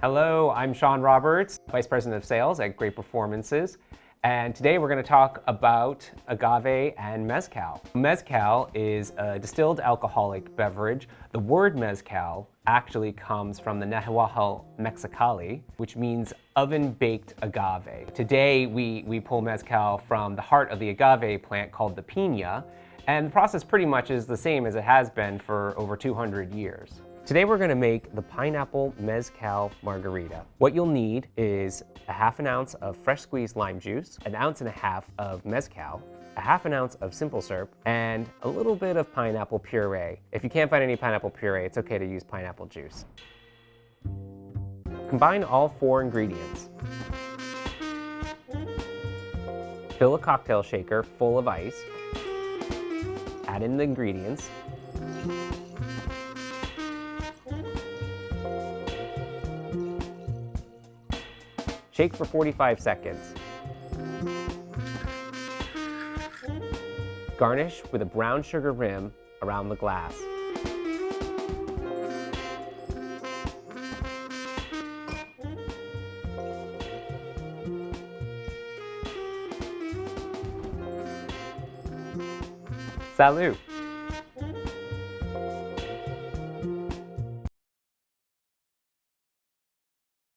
Hello, I'm Shaun Roberts, Vice President of Sales at Great Performances, and today we're going to talk about agave and mezcal. Mezcal is a distilled alcoholic beverage. The word mezcal actually comes from the Nahuatl Mexicali, which means oven-baked agave. Today we pull mezcal from the heart of the agave plant called the piña, and the process pretty much is the same as it has been for over 200 years. Today we're going to make the Pineapple Mezcal Margarita. What you'll need is a ½ ounce of fresh squeezed lime juice, an 1.5 ounces of mezcal, a ½ ounce of simple syrup, and a little bit of pineapple puree. If you can't find any pineapple puree, it's okay to use pineapple juice. Combine all 4 ingredients. Fill a cocktail shaker full of ice. Add in the ingredients. Shake for 45 seconds. Garnish with a brown sugar rim around the glass. Salud!